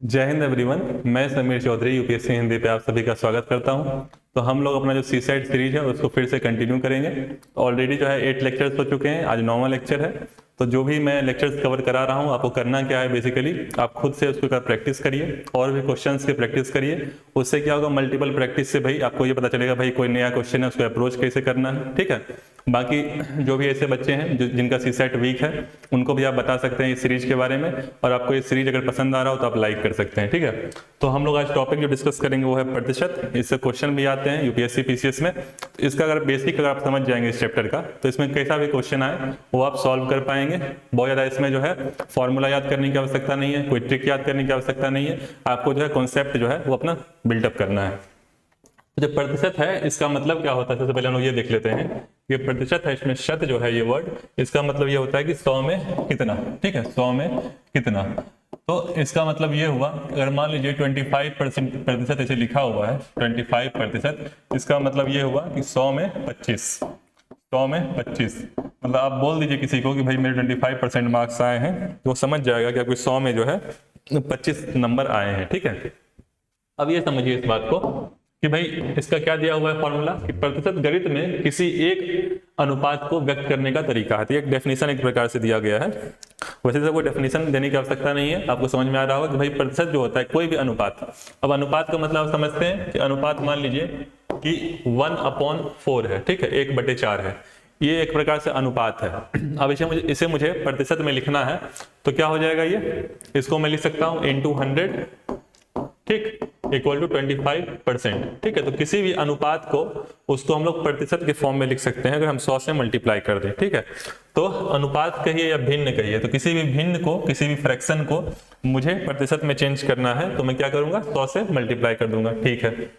जय हिंद एवरीवन। मैं समीर चौधरी यूपीएससी हिंदी पे आप सभी का स्वागत करता हूं। तो हम लोग अपना जो सी साइट सीरीज है उसको फिर से कंटिन्यू करेंगे। ऑलरेडी जो है 8 लेक्चर्स हो चुके हैं, आज 9वां लेक्चर है। तो जो भी मैं लेक्चर्स कवर करा रहा हूं, आपको करना क्या है, बेसिकली आप खुद से उसको प्रैक्टिस करिए और भी क्वेश्चंस की प्रैक्टिस करिए। उससे क्या होगा, मल्टीपल प्रैक्टिस से भाई आपको ये पता चलेगा भाई कोई नया क्वेश्चन है उसको अप्रोच कैसे करना है। ठीक है, बाकी जो भी ऐसे बच्चे हैं जिनका सी सेट वीक है उनको भी आप बता सकते हैं इस सीरीज के बारे में, और आपको ये सीरीज अगर पसंद आ रहा हो तो आप लाइक कर सकते हैं। ठीक है, तो हम लोग आज टॉपिक जो डिस्कस करेंगे वो है प्रतिशत। इससे क्वेश्चन भी आते हैं यूपीएससी पीसीएस में। तो इसका अगर बेसिक अगर आप समझ जाएंगे इस चैप्टर का, तो इसमें कैसा भी क्वेश्चन आए वो आप सॉल्व कर पाएंगे। बहुत ज्यादा इसमें जो है फॉर्मूला याद करने की आवश्यकता नहीं है, कोई ट्रिक याद करने की आवश्यकता नहीं है। आपको जो है कॉन्सेप्ट जो है वो अपना बिल्डअप करना है। तो जो प्रतिशत है इसका मतलब क्या होता है, सबसे पहले हम लोग ये देख लेते हैं। ये प्रतिशत है, इसमें शत जो है ये वर्ड, इसका मतलब ये होता है कि 100 में कितना। ठीक है, 100 में कितना। तो इसका मतलब ये हुआ, अगर मान लीजिए 25% प्रतिशत ऐसे लिखा हुआ है 25%, इसका मतलब ये हुआ कि 100 में 25, 100 में 25। मतलब आप बोल दीजिए किसी को कि भाई मेरे 25% मार्क्स आए हैं, तो वो समझ जाएगा कि आपको 100 में जो है 25 नंबर आए हैं। ठीक है, अब ये समझिए इस बात को कि भाई इसका क्या दिया हुआ है फॉर्मूला, कि प्रतिशत गणित में किसी एक अनुपात को व्यक्त करने का तरीका है। तो एक डेफिनेशन एक प्रकार से दिया गया है। वैसे तो कोई डेफिनेशन देने की आवश्यकता नहीं है, आपको समझ में आ रहा होगा कि भाई प्रतिशत जो होता है कोई भी अनुपात। अब अनुपात का मतलब आप समझते हैं कि अनुपात मान लीजिए कि 1/4 है। ठीक है, 1/4 है, ये एक प्रकार से अनुपात है। अब इसे मुझे प्रतिशत में लिखना है, तो क्या हो जाएगा, ये इसको मैं लिख सकता हूं इंटू 100, ठीक, इक्वल टू 25%। ठीक है, तो किसी भी अनुपात को उसको हम लोग प्रतिशत के फॉर्म में लिख सकते हैं अगर हम 100 से मल्टीप्लाई कर दें। ठीक है, तो अनुपात कहिए या भिन्न कहिए, तो किसी भी भिन्न को, किसी भी फ्रैक्शन को मुझे प्रतिशत में चेंज करना है, तो मैं क्या करूंगा, 100 से मल्टीप्लाई कर दूंगा। ठीक है,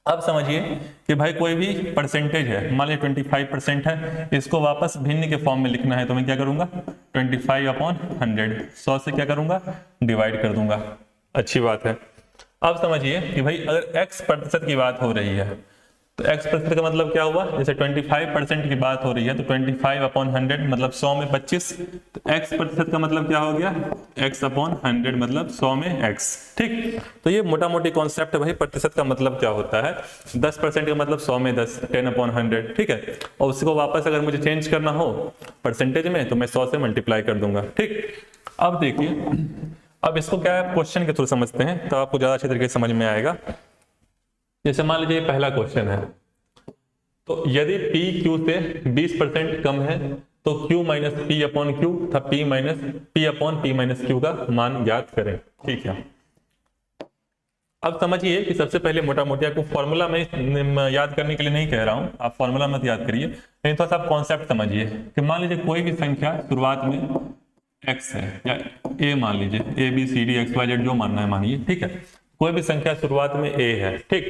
अब समझिए कि भाई कोई भी परसेंटेज है, मान लीजिए 25% है, इसको वापस भिन्न के फॉर्म में लिखना है, तो मैं क्या करूंगा 25/100, 100 से क्या करूंगा डिवाइड कर दूंगा। अच्छी बात है। अब समझिए कि भाई अगर x प्रतिशत की बात हो रही है, तो x प्रतिशत का मतलब क्या हुआ, जैसे 25% की बात हो रही है तो 25/100 मतलब 100 में 25। तो x प्रतिशत का मतलब क्या हो गया, x/100 मतलब 100 में x। ठीक, तो ये मोटा मोटी कॉन्सेप्ट है भाई प्रतिशत का मतलब क्या होता है। 10% का मतलब 100 में 10, 10/100। ठीक है, और उसको वापस अगर मुझे चेंज करना हो परसेंटेज में, तो मैं 100 से मल्टीप्लाई कर दूंगा। ठीक, अब देखिए, अब इसको क्या है क्वेश्चन के थ्रू समझते हैं तो आपको ज्यादा अच्छे तरीके से समझ में आएगा। जैसे मान लीजिए पहला क्वेश्चन है, तो यदि p q से 20% कम है तो q minus P upon Q था p minus P upon P minus Q का मान ज्ञात करें। ठीक है, अब समझिए कि सबसे पहले मोटा मोटी आपको फॉर्मूला में याद करने के लिए नहीं कह रहा हूं, आप फॉर्मूला मत याद करिए, नहीं तो आप कॉन्सेप्ट समझिए कि मान लीजिए कोई भी संख्या शुरुआत में x है, या a मान लीजिए, a b c d x y z जो मानना है मानिए। ठीक है, कोई भी संख्या शुरुआत में a है। ठीक,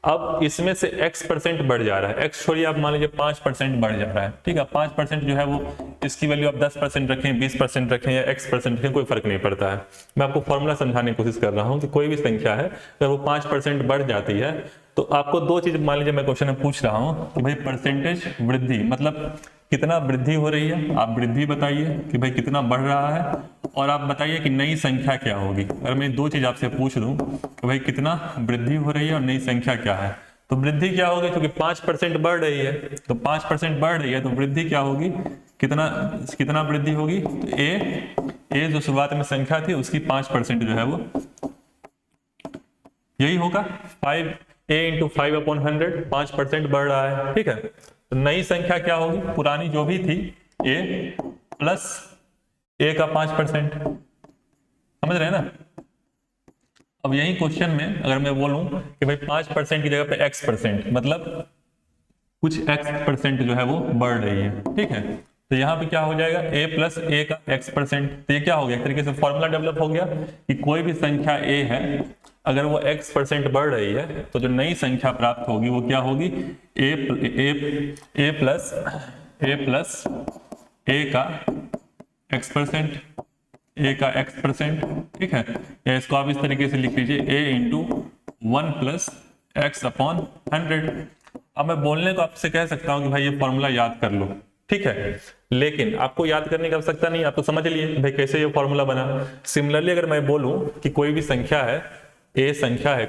अब इसमें से x% बढ़ जा रहा है, x छोड़िए, आप मान लीजिए 5% बढ़ जा रहा है। ठीक है, 5% जो है वो, इसकी वैल्यू आप 10% रखें, 20% रखें या x% रखें, कोई फर्क नहीं पड़ता है। मैं आपको फॉर्मूला समझाने की कोशिश कर रहा हूँ कि कोई भी संख्या है अगर वो 5% बढ़ जाती है तो आपको दो चीज, मान लीजिए मैं क्वेश्चन में पूछ रहा हूँ कि भाई परसेंटेज वृद्धि मतलब कितना वृद्धि हो रही है, आप वृद्धि बताइए कि भाई कितना बढ़ रहा है, और आप बताइए कि नई संख्या क्या होगी। अगर मैं दो चीज आपसे पूछ दूं कि भाई कितना वृद्धि हो रही है और नई संख्या क्या है, तो वृद्धि क्या होगी, क्योंकि 5% बढ़ रही है, तो 5% बढ़ रही है तो वृद्धि क्या होगी, कितना कितना वृद्धि होगी, तो ए जो शुरुआत में संख्या थी उसकी 5% जो है वो यही होगा 5a इंटू 5/100, 5% बढ़ रहा है। ठीक है, तो नई संख्या क्या होगी, पुरानी जो भी थी a प्लस a का 5%, समझ रहे हैं ना। अब यही क्वेश्चन में अगर मैं बोलूं कि भाई 5% की जगह पे x%, मतलब कुछ x% जो है वो बढ़ रही है। ठीक है, तो यहाँ पे क्या हो जाएगा, a प्लस a का x%, तो ये क्या हो गया, एक तरीके से फॉर्मूला डेवलप हो गया कि कोई भी संख्या a है अगर वो x% बढ़ रही है तो जो नई संख्या प्राप्त होगी वो क्या होगी, a प्लस a का x%, a का x%। ठीक है, या इसको आप इस तरीके से लिख लीजिए a इंटू 1 प्लस x/100। अब मैं बोलने को आपसे कह सकता हूं कि भाई ये फॉर्मूला याद कर लो, ठीक है। लेकिन आपको याद करने की आवश्यकता नहीं, आप तो समझ लिए भाई कैसे ये फॉर्मूला बना। सिमिलरली अगर मैं बोलूं कि कोई भी संख्या है, ए संख्या है,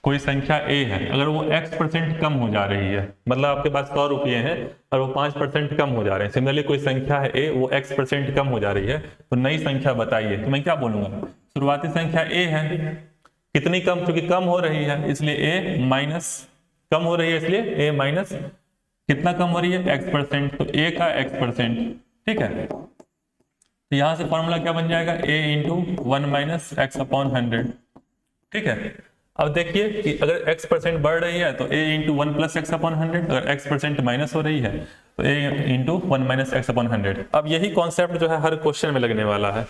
कोई संख्या ए है, अगर वो x% कम हो जा रही है, मतलब आपके पास 100 रुपये हैं और वो 5% कम हो जा रहे हैं। सिमिलरली कोई संख्या है ए, वो x% कम हो जा रही है, तो नई संख्या बताइए। तो मैं क्या बोलूंगा, शुरुआती संख्या ए है, कितनी कम, क्योंकि कम हो रही है इसलिए ए माइनस, कम हो रही है इसलिए ए माइनस कितना कम हो रही है, x%, तो ए का x%, ठीक है। तो यहां से फॉर्मूला क्या बन जाएगा, a into 1 minus x upon 100, ठीक है। अब देखिए कि अगर x% बढ़ रही है तो a into 1 plus x upon 100, अगर x% माइनस हो रही है तो a into 1 minus x upon 100। अब यही कॉन्सेप्ट जो है हर क्वेश्चन में लगने वाला है,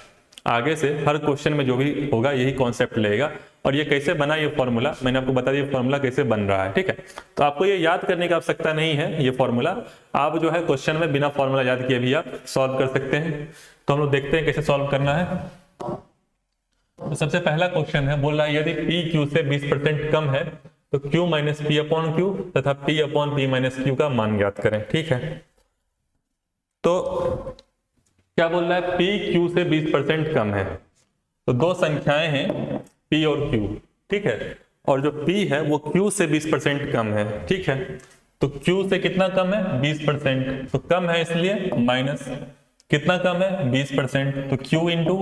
आगे से हर क्वेश्चन में जो भी होगा यही कॉन्सेप्ट लेगा। और ये कैसे बना ये फॉर्मूला, मैंने आपको बता दिया फॉर्मूला कैसे बन रहा है, ठीक है। तो आपको ये याद करने की आवश्यकता नहीं है, ये फॉर्मूला आप जो है क्वेश्चन में बिना फॉर्मूला याद किए भी आप सॉल्व कर सकते हैं। तो हम लोग देखते हैं कैसे सॉल्व करना है। तो सबसे पहला क्वेश्चन है, बोल रहा है यदि p q से 20% कम है तो q minus P upon Q तथा p upon P minus Q का मान ज्ञात करें, ठीक है। तो क्या बोल रहा है, p q से 20% कम है, तो दो संख्याएं हैं p और q, ठीक है, और जो p है वो q से 20% कम है, ठीक है। तो q से कितना कम है, 20%, तो कम है इसलिए माइनस, कितना कम है 20%, तो q इंटू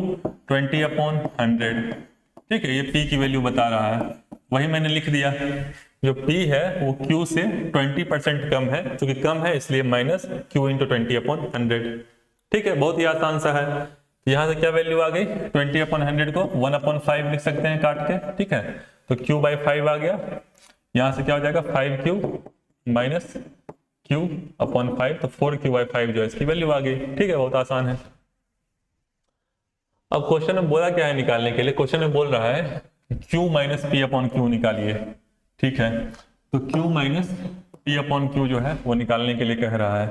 20 अपॉन 100, ठीक है। ये p की वैल्यू बता रहा है, वही मैंने लिख दिया। जो p है वो q से 20% कम है, क्योंकि कम है इसलिए माइनस q इंटू 20 अपॉन 100, ठीक है। बहुत ही आसान सा है। यहाँ से क्या वैल्यू आ गई, 20 अपॉन 100 को 1 अपॉन 5 लिख सकते हैं काट के, ठीक है। तो q बाई 5 आ गया, यहाँ से क्या हो जाएगा 5q माइनस q अपॉन 5, तो 4q बाई 5 जो है इसकी वैल्यू आ गई, ठीक है। बहुत आसान है। अब क्वेश्चन में बोला क्या है निकालने के लिए, क्वेश्चन में बोल रहा है q minus P upon Q निकालिए, ठीक है। तो q minus P upon Q जो है वो निकालने के लिए कह रहा है।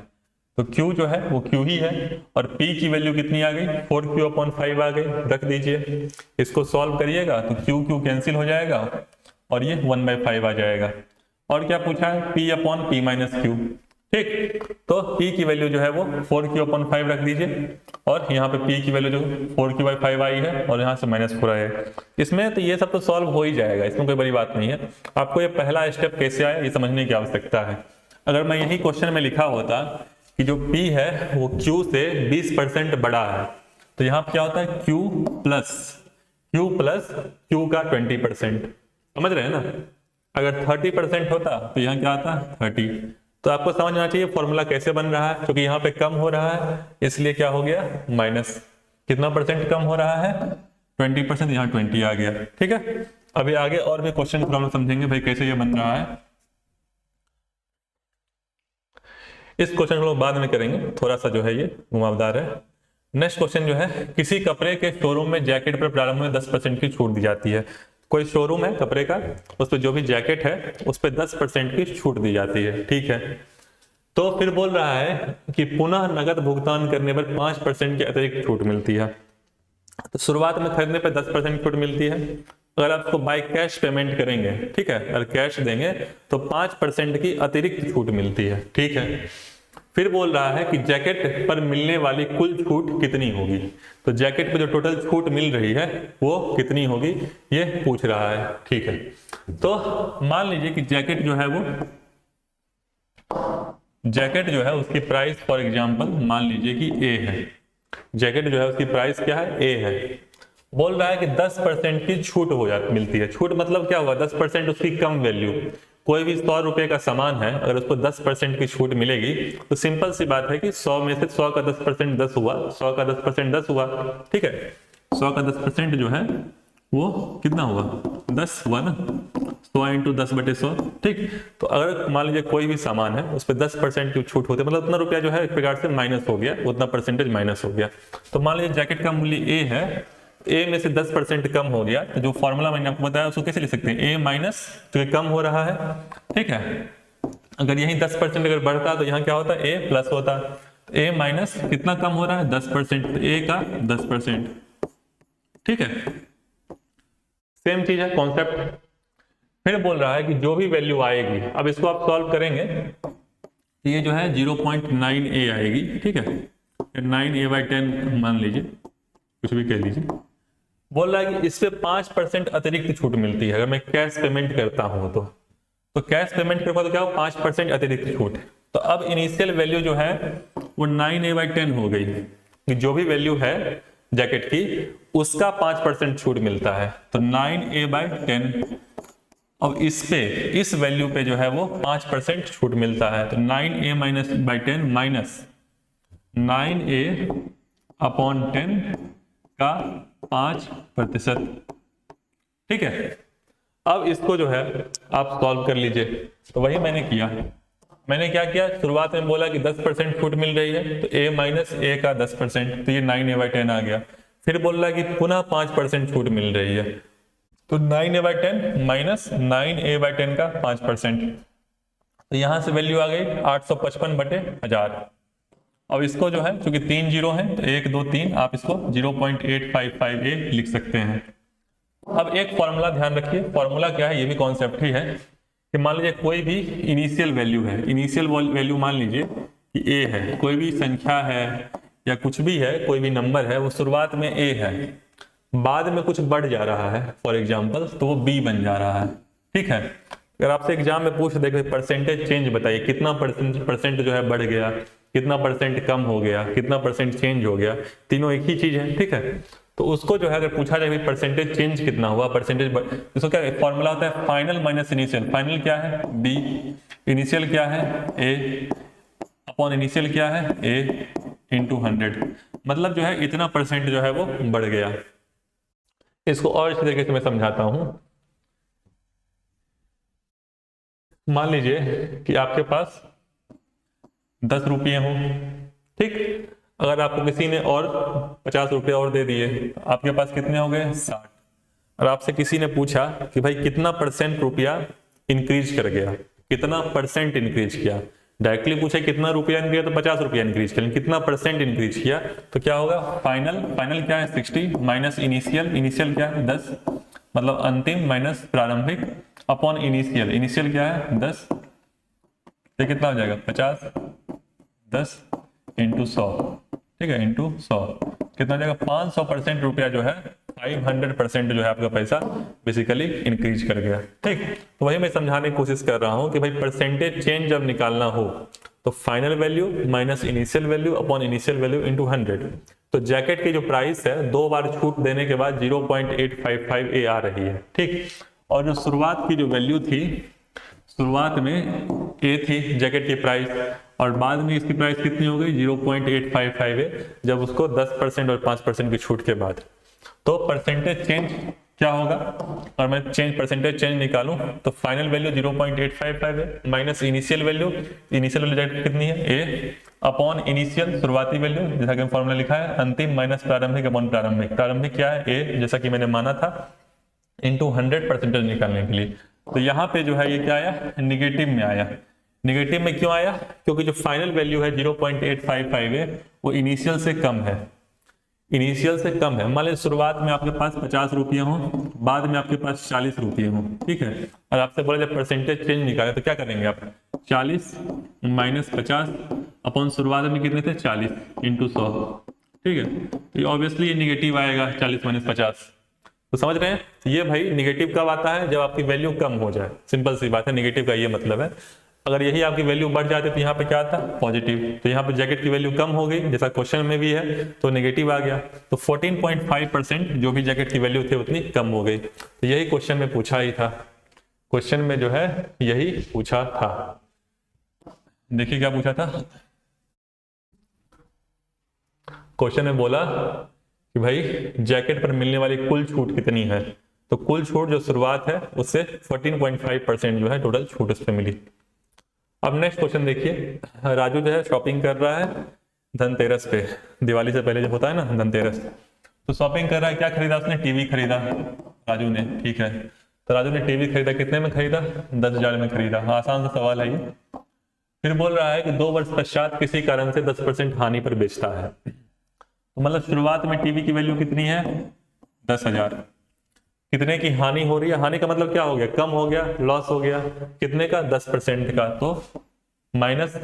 तो q जो है वो q ही है, और p की वैल्यू कितनी आ गई, 4q अपॉन 5 आ गई, रख दीजिए। इसको सॉल्व करिएगा तो q कैंसिल हो जाएगा और ये 1/5 आ जाएगा। और क्या पूछा है, p upon P minus Q, ठीक। तो p की वैल्यू जो है वो 4q अपॉन 5 रख दीजिए, और यहाँ पे p की वैल्यू जो 4q बाई 5 आई है और यहाँ से माइनस 4 आया है इसमें। तो ये सब तो सॉल्व हो ही जाएगा, इसमें कोई बड़ी बात नहीं है। आपको ये पहला स्टेप कैसे आया ये समझने की आवश्यकता है। अगर मैं यही क्वेश्चन में लिखा होता कि जो p है वो q से 20% बड़ा है, तो यहाँ पे क्या होता है q प्लस q का 20%, समझ रहे हैं ना। अगर 30% होता तो यहाँ क्या आता 30। तो आपको समझना चाहिए फॉर्मूला कैसे बन रहा है, क्योंकि यहाँ पे कम हो रहा है इसलिए क्या हो गया माइनस, कितना परसेंट कम हो रहा है 20%, यहाँ 20 आ गया, ठीक है। अभी आगे और भी क्वेश्चन प्रॉब्लम समझेंगे भाई कैसे ये बन रहा है। इस क्वेश्चन को लोग बाद में करेंगे, थोड़ा सा जो है ये घुमावदार है। नेक्स्ट क्वेश्चन जो है, किसी कपड़े के शोरूम में जैकेट पर प्रारंभ में 10% की छूट दी जाती है। कोई शोरूम है कपड़े का, उस पर जो भी जैकेट है उस पर 10% की छूट दी जाती है, ठीक है। तो फिर बोल रहा है कि पुनः नगद भुगतान करने पर 5% की अतिरिक्त छूट मिलती है। तो शुरुआत में खरीदने पर 10% छूट मिलती है, अगर आपको बाय कैश पेमेंट करेंगे, ठीक है, अगर कैश देंगे तो 5% की अतिरिक्त छूट मिलती है, ठीक है। फिर बोल रहा है कि जैकेट पर मिलने वाली कुल छूट कितनी होगी। तो जैकेट पर जो टोटल छूट मिल रही है वो कितनी होगी ये पूछ रहा है, ठीक है। तो मान लीजिए कि जैकेट जो है उसकी प्राइस फॉर एग्जांपल मान लीजिए कि ए है, जैकेट जो है उसकी प्राइस क्या है ए है। बोल रहा है कि 10% की छूट मिलती है। छूट मतलब क्या हुआ, 10% उसकी कम वैल्यू। कोई भी 100 रुपए का सामान है, अगर उसको 10% की छूट मिलेगी तो सिंपल सी बात है कि 100 में से 100 का 10% 10 हुआ, 100 का 10% 10 हुआ, ठीक है। 100 का 10% जो है वो कितना हुआ 10 हुआ ना, 100 इंटू 10/100, ठीक। तो अगर मान लीजिए कोई भी सामान है उस पर 10% की छूट होती है, मतलब उतना रुपया जो है एक प्रकार से माइनस हो गया, उतना परसेंटेज माइनस हो गया। तो मान लीजिए जैकेट का मूल्य ए है, ए में से 10% कम हो गया, तो जो फॉर्मूला मैंने आपको बताया उसको कैसे लिख सकते हैं, ए माइनस, क्योंकि कम हो रहा है, ठीक है। अगर यही 10% अगर बढ़ता तो यहाँ क्या होता ए प्लस होता। ए माइनस कितना कम हो रहा है 10%, तो ए का 10%, ठीक है। सेम चीज है कॉन्सेप्ट। फिर बोल रहा है कि जो भी वैल्यू आएगी, अब इसको आप सॉल्व करेंगे तो ये जो है 0.9a आएगी, ठीक है, 9a/10 मान लीजिए, कुछ भी कह लीजिए। बोल रहा है कि इस पे 5% अतिरिक्त छूट मिलती है अगर मैं कैश पेमेंट करता हूं तो कैश पेमेंट करूंगा तो क्या हो, 5% अतिरिक्त छूट। तो अब इनिशियल वैल्यू जो है वो 9a/10 हो गई, कि जो भी वैल्यू है जैकेट की उसका 5% छूट मिलता है, तो 9a/10। अब इस वैल्यू पे जो है वो 5% छूट मिलता है, तो 9a/10 माइनस 9a/10 का 5%, ठीक है। अब इसको जो है आप सॉल्व कर लीजिए, तो वही मैंने किया। मैंने क्या किया, शुरुआत में बोला कि 10% छूट मिल रही है, तो a माइनस ए का 10%, तो ये 9a/10 आ गया। फिर बोल रहा है कि पुनः 5% छूट मिल रही है, तो 9a/10 माइनस 9a/10 का 5%, तो यहां से वैल्यू आ गई 855/1000। अब इसको जो है क्योंकि 3 जीरो है तो 1 2 3 आप इसको 0.855a लिख सकते हैं। अब एक फॉर्मूला ध्यान रखिए, फॉर्मूला क्या है, ये भी कॉन्सेप्ट ही है कि मान लीजिए कोई भी इनिशियल वैल्यू है, इनिशियल वैल्यू मान लीजिए कि a है, कोई भी संख्या है या कुछ भी है, कोई भी नंबर है, वो शुरुआत में a है, बाद में कुछ बढ़ जा रहा है फॉर एग्जाम्पल, तो वो b बन जा रहा है, ठीक है। अगर आपसे एग्जाम में पूछ दे परसेंटेज चेंज बताइए, कितना परसेंट जो है बढ़ गया, कितना परसेंट कम हो गया, कितना परसेंट चेंज हो गया, तीनों एक ही चीज है, ठीक है। तो उसको जो है अगर पूछा जाए परसेंटेज चेंज कितना हुआ, परसेंटेज, इसको क्या फॉर्मूला होता है, फाइनल माइनस इनिशियल। फाइनल क्या है b, इनिशियल क्या है a, अपॉन इनिशियल क्या है a इंटू 100, मतलब जो है इतना परसेंट जो है वो बढ़ गया। इसको और इस तरीके से मैं समझाता हूं। मान लीजिए कि आपके पास 10 रुपये हों, ठीक, अगर आपको किसी ने और 50 रुपये और दे दिए, आपके पास कितने हो गए 60। और आपसे किसी ने पूछा कि भाई कितना परसेंट रुपया इंक्रीज कर गया, कितना परसेंट इंक्रीज किया, डायरेक्टली पूछे कितना रुपया इंक्रीज तो 50 रुपया इंक्रीज किया, कितना परसेंट इंक्रीज किया, तो क्या होगा, फाइनल क्या है 60 माइनस इनिशियल क्या है 10, मतलब अंतिम माइनस प्रारंभिक, अपॉन इनिशियल क्या है 10, तो कितना हो जाएगा 50, 10 इंटू 100, ठीक है, इंटू 100 कितना हो जाएगा 500% रुपया जो है 500% जो है आपका पैसा बेसिकली इंक्रीज कर गया, ठीक। तो वही मैं समझाने की कोशिश कर रहा हूं कि भाई परसेंटेज चेंज जब निकालना हो तो final value minus initial value upon initial value into 100। तो जैकेट की जो प्राइस है 2 बार छूट देने के बाद 0.855a आ रही है, ठीक। और जो शुरुआत की जो वैल्यू थी, शुरुआत में a थी जैकेट की प्राइस, और बाद में इसकी प्राइस कितनी हो गई 0.855 है, जब उसको 10% और 5% की छूट के बाद। तो परसेंटेज चेंज क्या होगा, और मैं परसेंटेज चेंज निकालूं तो फाइनल वैल्यू 0.855 है माइनस इनिशियल वैल्यू जैकेट कितनी है a, अपॉन इनिशियल शुरुआती वैल्यू जैसा कि फॉर्मूला लिखा है अंतिम माइनस प्रारंभिक अपॉन प्रारंभिक क्या है a, जैसा कि मैंने माना था, इंटू 100 परसेंटेज निकालने के लिए। तो यहाँ पे जो है ये क्या आया, निगेटिव में आया। निगेटिव में क्यों आया, क्योंकि जो फाइनल वैल्यू है 0.855 है वो इनिशियल से कम है, इनिशियल से कम है। मान लीजिए शुरुआत में आपके पास 50 रुपये हों, बाद में आपके पास 40 रुपये हों, ठीक है, और आपसे बोला जब परसेंटेज चेंज निकाले तो क्या करेंगे आप, 40 माइनस 50 अपॉन शुरुआत में कितने थे 40 इंटू 100, ठीक है। तो ऑब्वियसली ये निगेटिव आएगा 40 माइनस 50, तो समझ रहे हैं। ये भाई निगेटिव कब आता है, जब आपकी वैल्यू कम हो जाए, सिंपल सी बात है, निगेटिव का ये मतलब है। अगर यही आपकी वैल्यू बढ़ जाती तो यहाँ पे क्या आता पॉजिटिव, तो यहाँ पे जैकेट की वैल्यू कम हो गई जैसा क्वेश्चन में भी है, तो नेगेटिव आ गया, तो 14.5% जो भी जैकेट की वैल्यू थी उतनी कम हो गई। तो यही क्वेश्चन में पूछा ही था, क्वेश्चन में जो है यही पूछा था। देखिए क्या पूछा था, क्वेश्चन में बोला कि भाई जैकेट पर मिलने वाली कुल छूट कितनी है, तो कुल छूट जो शुरुआत है उससे 14.5% जो है टोटल छूट उस पर मिली। अब नेक्स्ट क्वेश्चन देखिए, राजू जो है शॉपिंग कर रहा है धनतेरस पे, दिवाली से पहले जो होता है ना धनतेरस, तो शॉपिंग कर रहा है, क्या खरीदा उसने, टीवी खरीदा राजू ने, ठीक है। तो राजू ने टीवी खरीदा, कितने में खरीदा, 10,000 में खरीदा, आसान सा सवाल है ये। फिर बोल रहा है कि 2 वर्ष पश्चात किसी कारण से 10% हानि पर बेचता है, तो मतलब शुरुआत में टीवी की वैल्यू कितनी है 10,000, कितने की हानि हो रही है, हानि का मतलब क्या हो गया, कम हो गया, लॉस हो गया, कितने का, 10% का, तो माइनस,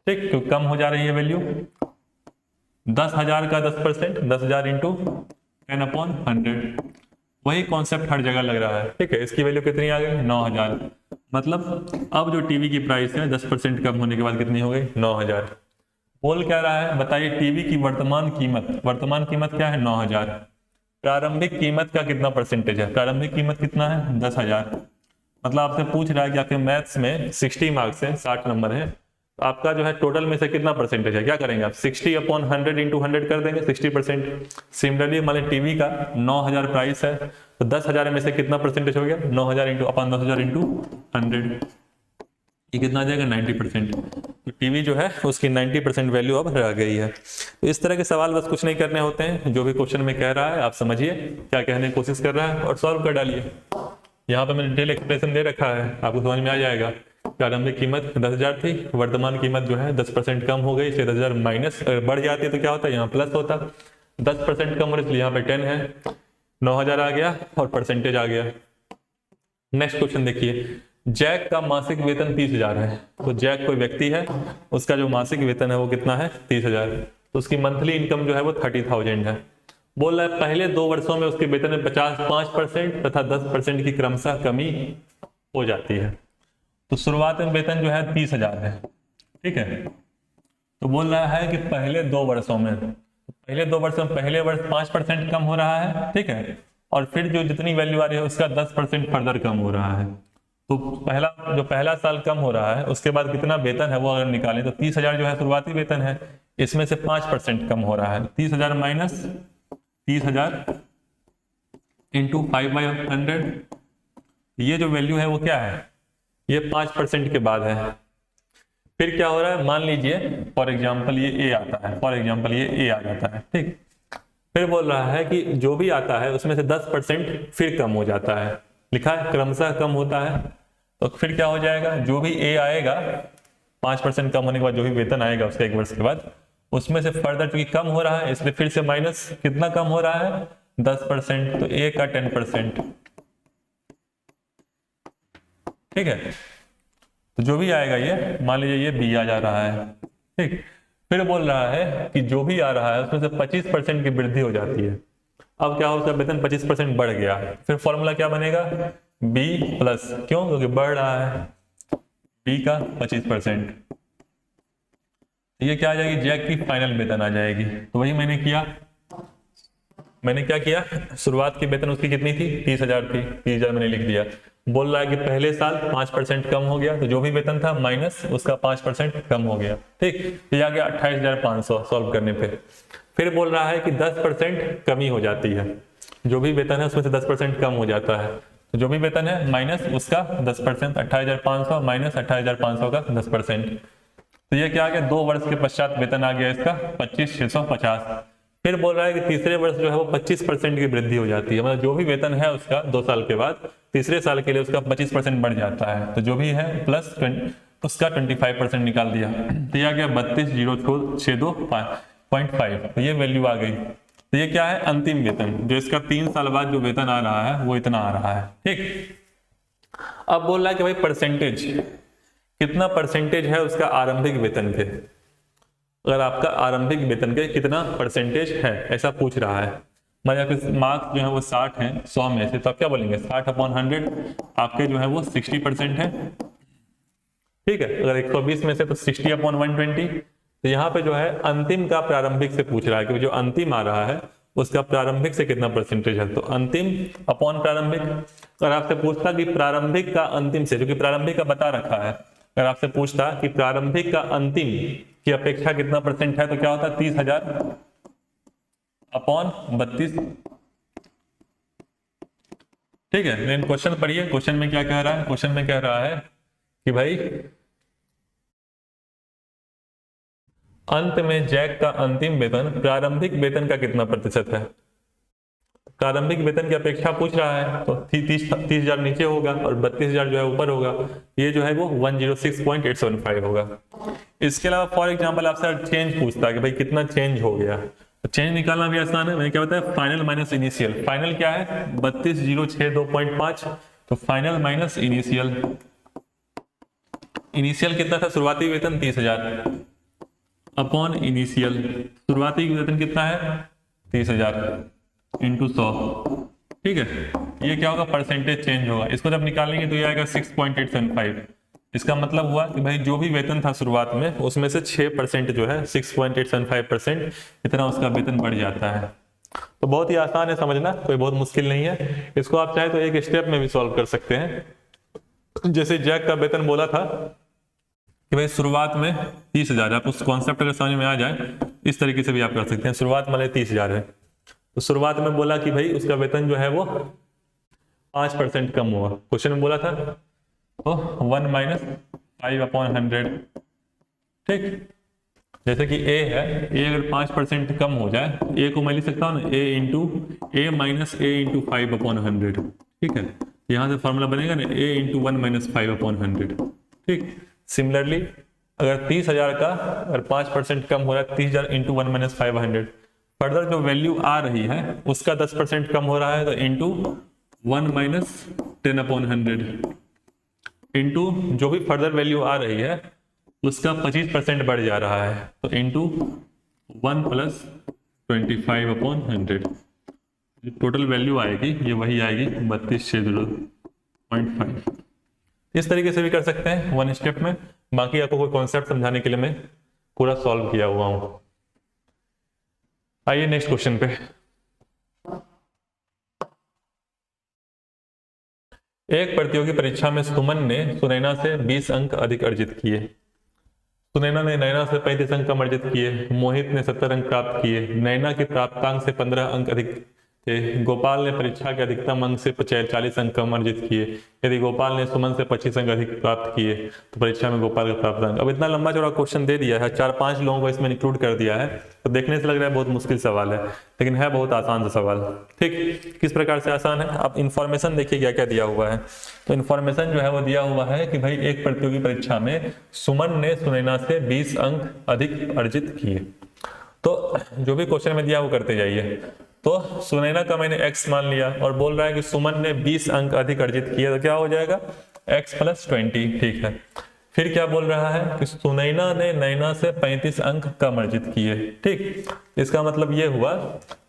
ठीक, क्योंकि कम हो जा रही है वैल्यू, 10,000 का 10%, 10,000 इंटू 10/100, वही कॉन्सेप्ट हर जगह लग रहा है, ठीक है। इसकी वैल्यू कितनी आ गई, 9,000, मतलब अब जो टीवी की प्राइस है 10% कम होने के बाद कितनी हो गई, 9,000। बोल क्या रहा है, बताइए टीवी की वर्तमान कीमत क्या है, 9,000। प्रारंभिक कीमत का कितना परसेंटेज है, प्रारंभिक कीमत कितना है, 10,000। मतलब आपसे पूछ रहा है कि आपके मैथ्स में 60 मार्क्स है, 60 नंबर है, तो आपका जो है टोटल में से कितना परसेंटेज है, क्या करेंगे आप, 60/100 इंटू 100 कर देंगे, 60%। सिमिलरली मान लीजिए टीवी का 9,000 प्राइस है, तो 10,000 में से कितना परसेंटेज हो गया, 9,000 इंटू अपन 10,000 इंटू 100, ये कितना आ जाएगा, 90%। तो टीवी जो है उसकी 90% वैल्यू अब रह गई है। तो इस तरह के सवाल बस कुछ नहीं करने होते हैं, जो भी क्वेश्चन में कह रहा है आप समझिए क्या कहने की कोशिश कर रहा है और सॉल्व कर डालिए। यहाँ पे मैंने डिटेल एक्सप्रेशन दे रखा है, आपको समझ में आ जाएगा। प्रारंभिक कीमत 10,000 थी, वर्तमान कीमत जो है 10% कम हो गई, इसलिए 10,000 माइनस बढ़ जाती है तो क्या होता है, यहाँ प्लस होता, 10% कम हो रही इसलिए यहाँ पे 10 है, 9,000 आ गया और परसेंटेज आ गया। नेक्स्ट क्वेश्चन देखिए, जैक का मासिक वेतन 30,000 है, तो जैक कोई व्यक्ति है, उसका जो मासिक वेतन है वो कितना है, 30,000, तो उसकी मंथली इनकम जो है वो 30,000 है। बोल रहा है पहले 2 वर्षों में उसके वेतन में 5% तथा 10% की क्रमशः कमी हो जाती है। तो शुरुआत में वेतन जो है 30,000 है, ठीक है। तो बोल रहा है कि पहले 2 वर्षों में, पहले 2 वर्षों में पहले वर्ष 5% कम हो रहा है, ठीक है, और फिर जो जितनी वैल्यू आ रही है उसका 10% फर्दर कम हो रहा है। तो पहला साल कम हो रहा है, उसके बाद कितना वेतन है वो अगर निकालें तो 30,000 जो है शुरुआती वेतन है, इसमें से 5% कम हो रहा है, 30,000 माइनस 30,000 इंटू 5/100, ये जो वैल्यू है वो क्या है, ये 5% के बाद है। फिर क्या हो रहा है, मान लीजिए फॉर एग्जाम्पल ये ए आता है, फॉर एग्जाम्पल ये ए आ जाता है, ठीक। फिर बोल रहा है कि जो भी आता है उसमें से 10% फिर कम हो जाता है, लिखा है क्रमशः कम होता है। तो फिर क्या हो जाएगा, जो भी ए आएगा 5% कम होने के बाद जो भी वेतन आएगा उसके 1 वर्ष के बाद, उसमें से फर्दर चूंकि कम हो रहा है इसलिए फिर से माइनस कितना कम हो रहा है, 10%, तो ए का 10%, ठीक है। तो जो भी आएगा ये, मान लीजिए ये बी आ जा रहा है, ठीक। फिर बोल रहा है कि जो भी आ रहा है उसमें से 25% की वृद्धि हो जाती है। अब क्या हो, उसका वेतन 25% बढ़ गया, फिर फॉर्मूला क्या बनेगा, बी प्लस, क्यों, क्योंकि बढ़ रहा है, बी का 25%, ये क्या आ जाएगी, जैक की फाइनल वेतन आ जाएगी। तो वही मैंने क्या किया, शुरुआत की वेतन उसकी कितनी थी, 30,000 थी, 30,000 मैंने लिख दिया। बोल रहा है कि पहले साल 5% कम हो गया, तो जो भी वेतन था माइनस उसका 5% कम हो गया, ठीक। तो ये आ गया 28,500 सॉल्व करने पे। फिर बोल रहा है कि 10% कमी हो जाती है, जो भी वेतन है उसमें से 10% कम हो जाता है, तो जो भी वेतन है माइनस उसका 10%, 28,500 माइनस 28,500 का 10%। तो ये क्या आ गया, 2 वर्ष के पश्चात वेतन आ गया इसका 25,650। फिर बोल रहा है कि तीसरे वर्ष जो है वो 25% की वृद्धि हो जाती है, मतलब जो भी वेतन है उसका 2 साल के बाद तीसरे साल के लिए उसका 25% बढ़ जाता है, तो जो भी है प्लस उसका 25% निकाल दिया, तो यह आ गया 32,062.5, तो ये वैल्यू आ गई। तो ये क्या है, अंतिम वेतन, जो इसका 3 साल बाद जो वेतन आ रहा है वो इतना आ रहा है, ठीक। अब बोल रहा है कि भाई परसेंटेज, कितना परसेंटेज है उसका आरंभिक वेतन के, अगर आपका आरंभिक वेतन के कितना परसेंटेज है ऐसा पूछ रहा है। मतलब मार्क्स जो है वो 60 है 100 में से, तो आप क्या बोलेंगे, 60/100 आपके जो है वो 60% है, ठीक है। अगर 120 में से तो 60/120। तो यहाँ पे जो है अंतिम का प्रारंभिक से पूछ रहा है कि जो अंतिम आ रहा है उसका प्रारंभिक से कितना परसेंटेज है, तो अंतिम अपॉन प्रारंभिक। अगर आपसे पूछता कि प्रारंभिक का अंतिम से, जो कि प्रारंभिक का बता रखा है, अगर आपसे पूछता कि प्रारंभिक का अंतिम की अपेक्षा कितना परसेंट है, तो क्या होता है 30,000 अपॉन 32, ठीक है। लेकिन क्वेश्चन पढ़िए, क्वेश्चन में क्या कह रहा है, क्वेश्चन में कह रहा है कि भाई अंत में जैक का अंतिम वेतन प्रारंभिक वेतन का कितना प्रतिशत है। प्रारंभिक वेतन की अपेक्षा पूछ रहा है, तो 30,000 नीचे होगा और 32,000 जो है ऊपर होगा, ये जो है वो 106.875 होगा। इसके अलावा फॉर एग्जांपल आपसे चेंज पूछता है कि भाई कितना चेंज हो गया, तो चेंज निकालना भी आसान है। मैंने क्या बताया, फाइनल माइनस इनिशियल। फाइनल क्या है 32,062.5, तो फाइनल माइनस इनिशियल। इनिशियल कितना था, शुरुआती वेतन 30,000 अपॉन इनिशियल, शुरुआती वेतन कितना है 30,000 इंटू 100। ठीक है, ये क्या होगा, परसेंटेज चेंज होगा। इसको जब निकालेंगे तो ये आएगा 6.875। इसका मतलब हुआ कि भाई जो भी वेतन था शुरुआत में उसमें से 6% जो है 6.875% इतना उसका वेतन बढ़ जाता है। तो बहुत ही आसान है समझना, कोई बहुत मुश्किल नहीं है। इसको आप चाहे तो एक स्टेप में भी सॉल्व कर सकते हैं। जैसे जैक का वेतन बोला था कि भाई शुरुआत में 30,000, आप उस कॉन्सेप्ट अगर समझ में आ जाए इस तरीके से भी आप कर सकते हैं। शुरुआत मान 30,000 है, तो शुरुआत में बोला कि भाई उसका वेतन जो है वो 5% कम हुआ। क्वेश्चन में बोला था तो 1 माइनस 5/100। ठीक, जैसे कि ए है, ए अगर 5% कम हो जाए, ए को मैं लिख सकता हूँ ना ए इंटू ए माइनस ए इंटू 5/100। ठीक है, यहाँ से फॉर्मूला बनेगा ना ए इंटू 1 माइनस 5/100। ठीक, सिमिलरली अगर 30,000 का अगर 5% कम हो रहा है, 30,000 इंटू 1 माइनस 500, फर्दर जो वैल्यू आ रही है उसका 10% कम हो रहा है, तो इंटू 1 माइनस 10/100 इंटू जो भी फर्दर वैल्यू आ रही है उसका 25% बढ़ जा रहा है, तो इंटू 1 प्लस 25/100। जो टोटल वैल्यू आएगी ये वही आएगी 3260.5। इस तरीके से भी कर सकते हैं वन स्टेप में। बाकी आपको कोई कॉन्सेप्ट समझाने के लिए मैं पूरा सॉल्व किया हुआ हूं। आइए नेक्स्ट क्वेश्चन पे। एक प्रतियोगी परीक्षा में सुमन ने सुनैना से 20 अंक अधिक अर्जित किए। सुनैना ने नैना से 35 अंक कम अर्जित किए। मोहित ने 70 अंक प्राप्त किए। नैना के प्राप्तांक से 15 अंक अधिक थे। गोपाल ने परीक्षा के अधिकतम अंक से 40 अंक कम अर्जित किए। यदि गोपाल ने सुमन से 25 अंक अधिक प्राप्त किए तो परीक्षा में गोपाल का प्राप्तांक। अब इतना लंबा चौड़ा क्वेश्चन दे दिया है, 4-5 लोगों को इसमें इंक्लूड कर दिया है, तो देखने से लग रहा है बहुत मुश्किल सवाल है, लेकिन है बहुत आसान सा सवाल। ठीक, किस प्रकार से आसान है, आप इन्फॉर्मेशन देखिए क्या क्या दिया हुआ है। तो इन्फॉर्मेशन जो है वो दिया हुआ है कि भाई एक प्रतियोगी परीक्षा में सुमन ने सुनैना से 20 अंक अधिक अर्जित किए। तो जो भी क्वेश्चन में दिया वो करते जाइए। तो सुनैना का मैंने x मान लिया और बोल रहा है कि सुमन ने 20 अंक अधिक अर्जित किए, तो क्या हो जाएगा x प्लस 20। ठीक है, फिर क्या बोल रहा है कि सुनैना ने नैना से 35 अंक कम अर्जित किए। ठीक, इसका मतलब ये हुआ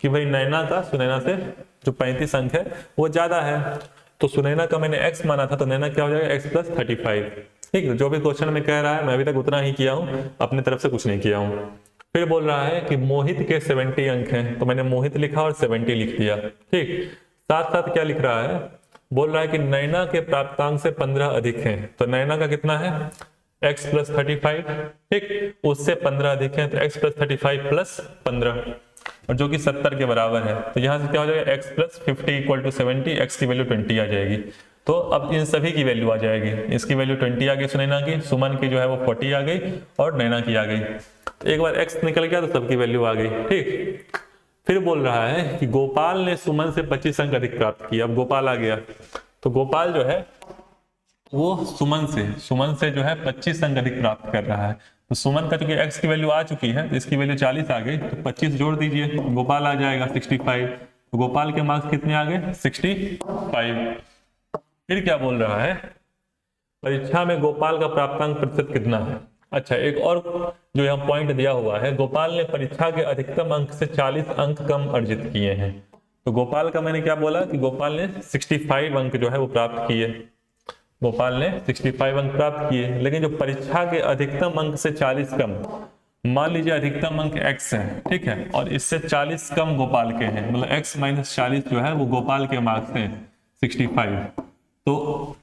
कि भाई नैना का सुनैना से जो 35 अंक है वो ज्यादा है। तो सुनैना का मैंने x माना था, तो नैना क्या हो जाएगा x प्लस 35। ठीक है, जो भी क्वेश्चन में कह रहा है मैं अभी तक उतना ही किया हूँ, अपनी तरफ से कुछ नहीं किया हूँ। फिर बोल रहा है कि मोहित के 70 अंक हैं, तो मैंने मोहित लिखा और 70 लिख दिया। ठीक, साथ साथ क्या लिख रहा है, बोल रहा है कि नैना के प्राप्तांक से 15 अधिक हैं, तो नैना का कितना है x प्लस 35। ठीक, उससे 15 अधिक हैं, तो x प्लस 35 प्लस 15, और जो कि 70 के बराबर है। तो यहाँ से क्या हो जाएगा x plus 50 equal to 70, x की वैल्यू 20 आ जाएगी। तो अब इन सभी की वैल्यू आ जाएगी, इसकी वैल्यू 20 आ गई सुनैना की, सुमन की जो है वो 40 आ गई और नैना की आ गई। एक बार x निकल गया तो सबकी वैल्यू आ गई। ठीक, फिर बोल रहा है कि गोपाल ने सुमन से 25 अंक अधिक प्राप्त किया। अब गोपाल आ गया, तो गोपाल जो है वो सुमन से जो है 25 अंक अधिक प्राप्त कर रहा है। तो सुमन का चूंकि x की वैल्यू आ चुकी है, इसकी वैल्यू 40 आ गई, तो 25 जोड़ दीजिए, गोपाल आ जाएगा 65। तो गोपाल के मार्क्स कितने आ गए 65। फिर क्या बोल रहा है, परीक्षा में गोपाल का प्राप्तांक प्रतिशत कितना है। अच्छा, एक और जो यहाँ पॉइंट दिया हुआ है, गोपाल ने परीक्षा के अधिकतम अंक से 40 अंक कम अर्जित किए हैं। तो गोपाल का मैंने क्या बोला कि गोपाल ने 65 अंक जो है वो प्राप्त किए। गोपाल ने 65 अंक प्राप्त किए, लेकिन जो परीक्षा के अधिकतम अंक से 40 कम, मान लीजिए अधिकतम अंक x है, ठीक है, और इससे 40 कम गोपाल के हैं, मतलब x माइनस 40 जो है वो गोपाल के मार्क्स हैं 65। तो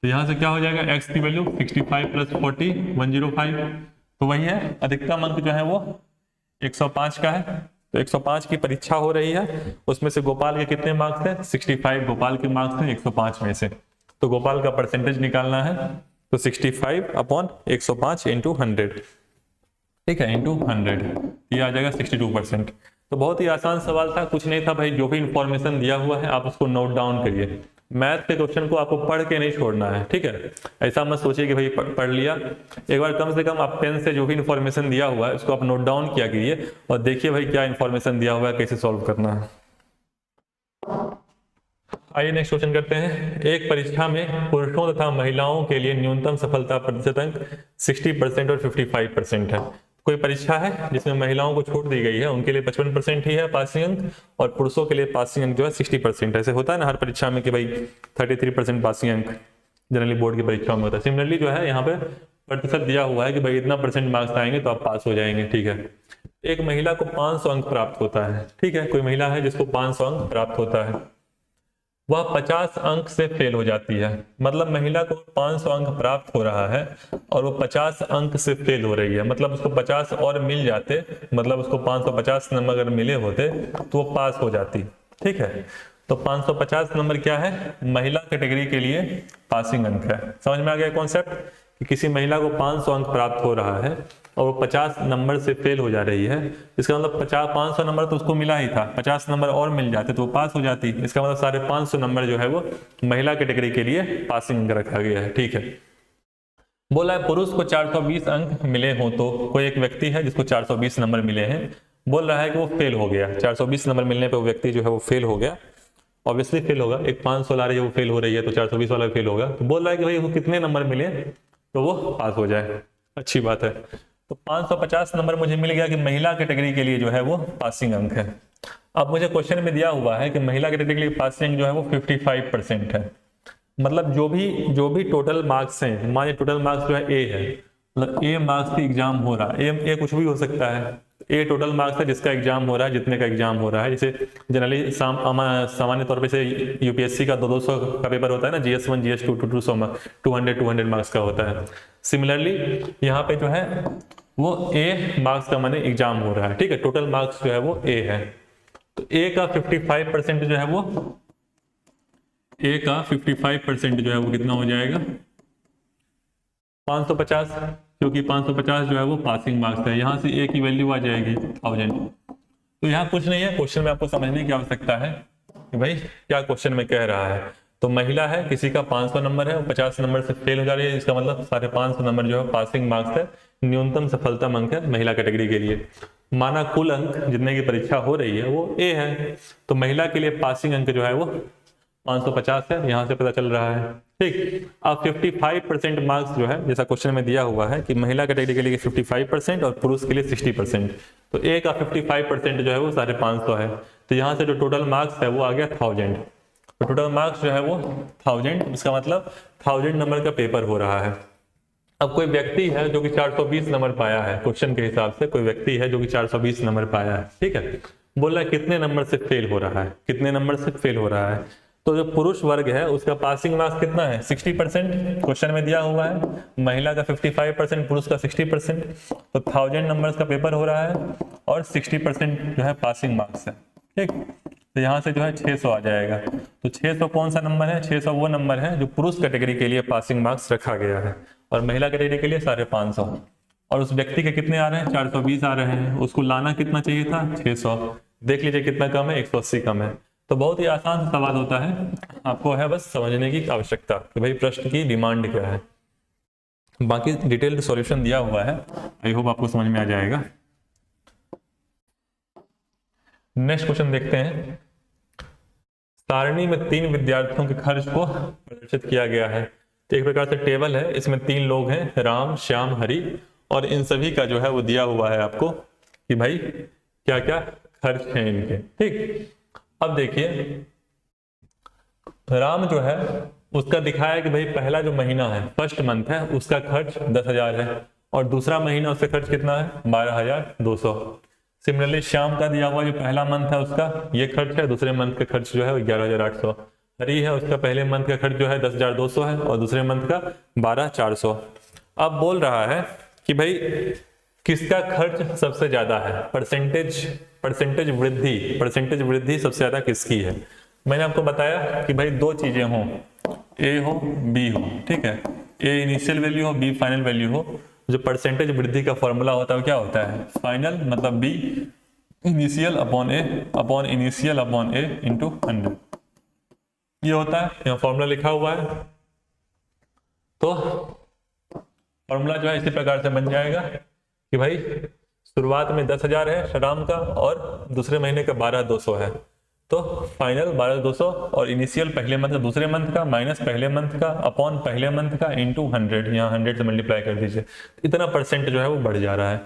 यहां से क्या हो जाएगा, x की वैल्यू 65 प्लस 40 105, तो वही है अधिकतम अंक जो है वो 105 का है। तो 105 की परीक्षा हो रही है, उसमें से गोपाल के कितने मार्क्स हैं 65, गोपाल के मार्क्स हैं 105 में से। तो गोपाल का परसेंटेज निकालना है, तो 65 अपॉन 105 इंटू 100, ठीक है, इंटू 100, ये आ जाएगा 62%। तो बहुत ही आसान सवाल था, कुछ नहीं था भाई, जो भी इंफॉर्मेशन दिया हुआ है आप उसको नोट डाउन करिए। मैथ के क्वेश्चन को आपको पढ़ के नहीं छोड़ना है, ठीक है। ऐसा मत सोचिए कि भाई पढ़ लिया, एक बार कम से कम आप पेन से जो भी इन्फॉर्मेशन दिया हुआ है उसको आप नोट डाउन किया कीजिए और देखिए भाई क्या इन्फॉर्मेशन दिया हुआ है, कैसे सॉल्व करना है। आइए नेक्स्ट क्वेश्चन करते हैं। एक परीक्षा में पुरुषों तथा महिलाओं के लिए न्यूनतम सफलता प्रतिशत अंक 60% और 55% है। कोई परीक्षा है जिसमें महिलाओं को छूट दी गई है, उनके लिए 55% ही है पासिंग अंक, और पुरुषों के लिए पासिंग अंक जो है 60%। ऐसे होता है ना हर परीक्षा में कि भाई 33% पासिंग अंक जनरली बोर्ड की परीक्षा में होता है। सिमिलरली जो है यहाँ पे प्रतिशत दिया हुआ है कि भाई इतना % मार्क्स आएंगे तो आप पास हो जाएंगे, ठीक है। एक महिला को 500 अंक प्राप्त होता है, ठीक है। कोई महिला है जिसको 500 अंक प्राप्त होता है, वह 50 अंक से फेल हो जाती है। मतलब महिला को 500 अंक प्राप्त हो रहा है और वो 50 अंक से फेल हो रही है, मतलब उसको 50 और मिल जाते, मतलब उसको 550 नंबर अगर मिले होते तो वो पास हो जाती, ठीक है। तो 550 नंबर क्या है, महिला कैटेगरी के लिए पासिंग अंक है। समझ में आ गया कॉन्सेप्ट कि किसी महिला को 500 अंक प्राप्त हो रहा है और वो 50 नंबर से फेल हो जा रही है। इसका मतलब 500 नंबर तो उसको मिला ही था, 50 नंबर और मिल जाते तो वो पास हो जाती। इसका मतलब 550 नंबर जो है वो महिला कैटेगरी के लिए पासिंग अंक रखा गया है, ठीक है। बोला है पुरुष को 420 अंक मिले हों तो, कोई एक व्यक्ति है जिसको 420 नंबर मिले हैं, बोल रहा है कि वो फेल हो गया। 420 नंबर मिलने पर वो व्यक्ति जो है वो फेल हो गया, ऑब्वियसली फेल होगा। एक 500 ला रही है वो फेल हो रही है तो 420 वाला फेल होगा। तो बोल रहा है कि भाई वो कितने नंबर मिले तो वो पास हो जाए, अच्छी बात है। तो 550 नंबर मुझे मिल गया कि महिला कैटेगरी के लिए जो है वो पासिंग अंक है। अब मुझे क्वेश्चन में दिया हुआ है कि महिला कैटेगरी के लिए पासिंग अंक जो है वो 55% है। मतलब जो भी टोटल मार्क्स हैं, मान टोटल मार्क्स जो है ए है, मतलब ए मार्क्स की एग्जाम हो रहा है, ए कुछ भी हो सकता है, ए टोटल मार्क्स है जिसका एग्जाम हो रहा है, जितने का एग्जाम हो रहा है। जैसे जनरली सामान्य तौर पे से यूपीएससी का 200 का पेपर होता है ना, GS1 GS2 200 मार्क्स का होता है। सिमिलरली यहाँ पे जो है वो ए मार्क्स का माने एग्जाम हो रहा है, ठीक है। टोटल मार्क्स जो है वो ए है, तो ए का 55% जो है वो, ए का 55% जो है वो कितना हो जाएगा 550, क्योंकि 550 जो है वो पासिंग मार्क्स है। यहाँ से ए की वैल्यू आ जाएगी 1000। तो यहाँ कुछ नहीं है, क्वेश्चन में आपको समझने की आवश्यकता है कि भाई क्या क्वेश्चन में कह रहा है। तो महिला है, किसी का 500 नंबर है, वो 50 नंबर से फेल हो जा रही है, इसका मतलब 550 नंबर जो है पासिंग मार्क्स है, न्यूनतम सफलता अंक है महिला कैटेगरी के लिए। माना कुल अंक जितने की परीक्षा हो रही है वो ए है, तो महिला के लिए पासिंग अंक जो है वो 550 है, यहाँ से पता चल रहा है, ठीक। अब 55% मार्क्स जो है जैसा क्वेश्चन में दिया हुआ है कि महिला कैटेगरी के लिए 55% और पुरुष के लिए 60%, तो ए का 55% जो है वो 550 है। तो यहाँ से जो टोटल मार्क्स है वो आ गया 1000। तो टोटल मार्क्स जो है वो 1000, इसका मतलब 1000 नंबर का पेपर हो रहा है। अब कोई व्यक्ति है जो कि 420 नंबर पाया है, क्वेश्चन के हिसाब से कोई व्यक्ति है जो कि 420 नंबर पाया है, ठीक है। बोल रहा है कितने नंबर से फेल हो रहा है, कितने नंबर से फेल हो रहा है। तो जो पुरुष वर्ग है उसका पासिंग मार्क्स कितना है 60%, क्वेश्चन में दिया हुआ है। महिला का 55%, पुरुष का 60%, तो 1000 नंबर्स का पेपर हो रहा है और 60% जो है पासिंग मार्क्स है, ठीक। तो यहाँ से जो है 600 आ जाएगा। तो 600 कौन सा नंबर है, 600 वो नंबर है जो पुरुष कैटेगरी के लिए पासिंग मार्क्स रखा गया है, और महिला कैटेगरी के लिए 550। और उस व्यक्ति के कितने आ रहे हैं 420 आ रहे हैं, उसको लाना कितना चाहिए था 600। देख लीजिए कितना कम है 180 कम है। तो बहुत ही आसान सा सवाल होता है, आपको है बस समझने की आवश्यकता कि भाई प्रश्न की डिमांड क्या है। बाकी डिटेल्ड सॉल्यूशन दिया हुआ है, आई होप आपको समझ में आ जाएगा। नेक्स्ट क्वेश्चन देखते हैं। सारणी में 3 विद्यार्थियों के खर्च को प्रदर्शित किया गया है। तो एक प्रकार से टेबल है, इसमें 3 लोग हैं, राम, श्याम, हरि, और इन सभी का जो है वो दिया हुआ है आपको कि भाई क्या क्या खर्च हैं इनके, ठीक। अब देखिए राम जो है उसका दिखाया कि भाई पहला जो महीना है फर्स्ट मंथ है उसका खर्च 10,000 है, और दूसरा महीना उसका खर्च कितना है 12,200। सिमिलरली श्याम का दिया हुआ जो पहला मंथ है उसका ये खर्च है, दूसरे मंथ का खर्च जो है 11,800। हरी है उसका पहले मंथ का खर्च जो है 10,200 है और दूसरे मंथ का 12,400। अब बोल रहा है कि भाई किसका खर्च सबसे ज्यादा है, परसेंटेज वृद्धि सबसे ज्यादा किसकी है। मैंने आपको बताया कि भाई 2 चीजें हों, ए हो बी हो, ठीक है। ए इनिशियल वैल्यू हो, बी फाइनल वैल्यू हो। जो परसेंटेज वृद्धि का फॉर्मूला होता है वो क्या होता है, फाइनल मतलब बी इनिशियल अपॉन ए इंटू 100। ये होता है, यहाँ फॉर्मूला लिखा हुआ है। तो फॉर्मूला जो है इसी प्रकार से बन जाएगा कि भाई शुरुआत में 10,000 है राम का और दूसरे महीने का 12,200 है, तो फाइनल 12,200 और इनिशियल पहले मंथ का दूसरे मंथ का माइनस पहले मंथ का अपॉन पहले मंथ का इंटू 100, यहाँ 100 से मल्टीप्लाई कर दीजिए, इतना परसेंट जो है वो बढ़ जा रहा है।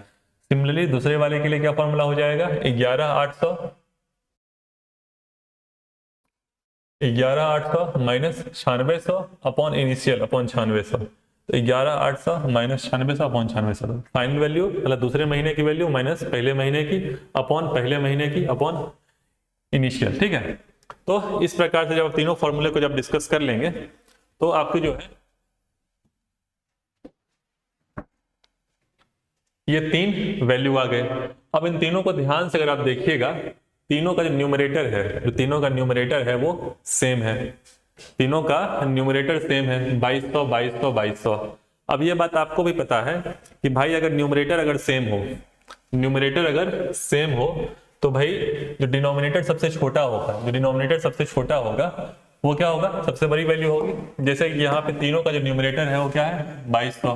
सिमिलरली दूसरे वाले के लिए क्या फॉर्मूला हो जाएगा, 11,800 माइनस 9600 अपॉन इनिशियल अपॉन 9600, तो 11,800 माइनस 9600 अपॉन 9600, फाइनल वैल्यू मतलब दूसरे महीने की वैल्यू माइनस पहले महीने की अपॉन पहले महीने की अपॉन इनिशियल। ठीक है, तो इस प्रकार से जब आप तीनों फॉर्मूले को जब डिस्कस कर लेंगे तो आपकी जो है ये 3 वैल्यू आ गए। अब इन तीनों को ध्यान से अगर आप देखिएगा, तीनों का जो न्यूमरेटर है, जो तीनों का न्यूमरेटर है वो सेम है, तीनों का न्यूमरेटर सेम है 2200 2200 2200। अब ये बात आपको भी पता है कि भाई अगर न्यूमरेटर अगर सेम हो, न्यूमरेटर अगर सेम हो तो भाई जो डिनोमिनेटर सबसे छोटा होगा, जो डिनोमिनेटर सबसे छोटा होगा वो क्या होगा, सबसे बड़ी वैल्यू होगी। जैसे कि यहाँ पे तीनों का जो न्यूमरेटर है वो क्या है 2200,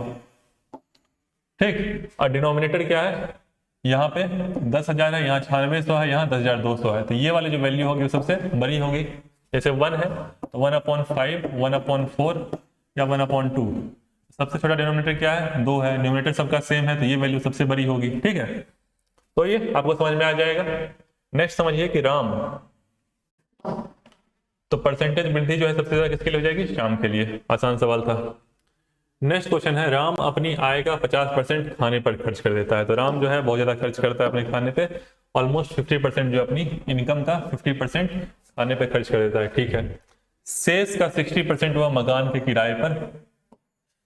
ठीक, और डिनोमिनेटर क्या है, यहाँ पे 10,000 है, यहाँ 9600 है, यहाँ 10,200 है, तो ये वाली जो वैल्यू होगी वो सबसे बड़ी होगी। जैसे 1 है तो 1/5, 1/4 या 1/2, सबसे छोटा डिनोमिनेटर क्या है 2 है, न्यूमरेटर सबका सेम है तो ये वैल्यू सबसे बड़ी होगी। ठीक है, तो ये आपको समझ में आ जाएगा। नेक्स्ट समझिए कि राम, तो परसेंटेज वृद्धि जो है सबसे ज्यादा किसके लिए हो जाएगी, श्याम के लिए, आसान सवाल था। नेक्स्ट क्वेश्चन है, राम अपनी आय का 50% खाने पर खर्च कर देता है। तो राम जो है बहुत ज्यादा खर्च करता है अपने खाने पे, ऑलमोस्ट 50% जो अपनी इनकम का 50% खाने पे खर्च कर देता है। ठीक है, शेष का 60% वह मकान के किराए पर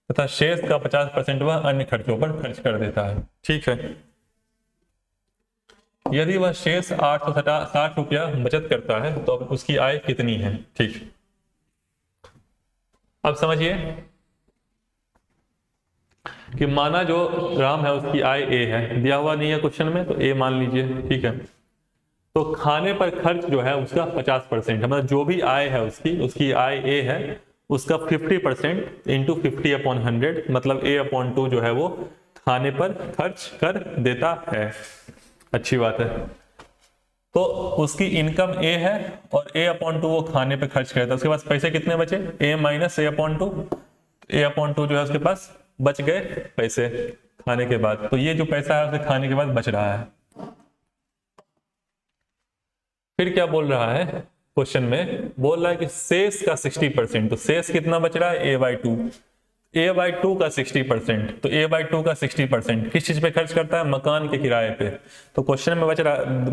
तथा शेष का 50% वह अन्य खर्चों पर खर्च कर देता है। ठीक है, यदि वह शेष 860 रुपया बचत करता है तो अब उसकी आय कितनी है। ठीक, अब समझिए कि माना जो राम है उसकी आय ए है, दिया हुआ नहीं है क्वेश्चन में तो ए मान लीजिए। ठीक है, तो खाने पर खर्च जो है उसका 50% है, मतलब जो भी आय है उसकी आय ए है, उसका 50% इंटू 50/100 मतलब A/2 जो है वो खाने पर खर्च कर देता है। अच्छी बात है, तो उसकी इनकम ए है और A/2 वो खाने पे खर्च करता है, उसके पास पैसे कितने बचे, A माइनस A/2, A/2 जो है उसके पास बच गए पैसे खाने के बाद, तो ये जो पैसा है उसे खाने के बाद बच रहा है। फिर क्या बोल रहा है क्वेश्चन में, बोल रहा है कि शेष का 60%, तो शेष कितना बच रहा है A/2, A/2 का 60%, तो A/2 का 60% किस चीज पे खर्च करता है, मकान के किराए पे। तो क्वेश्चन में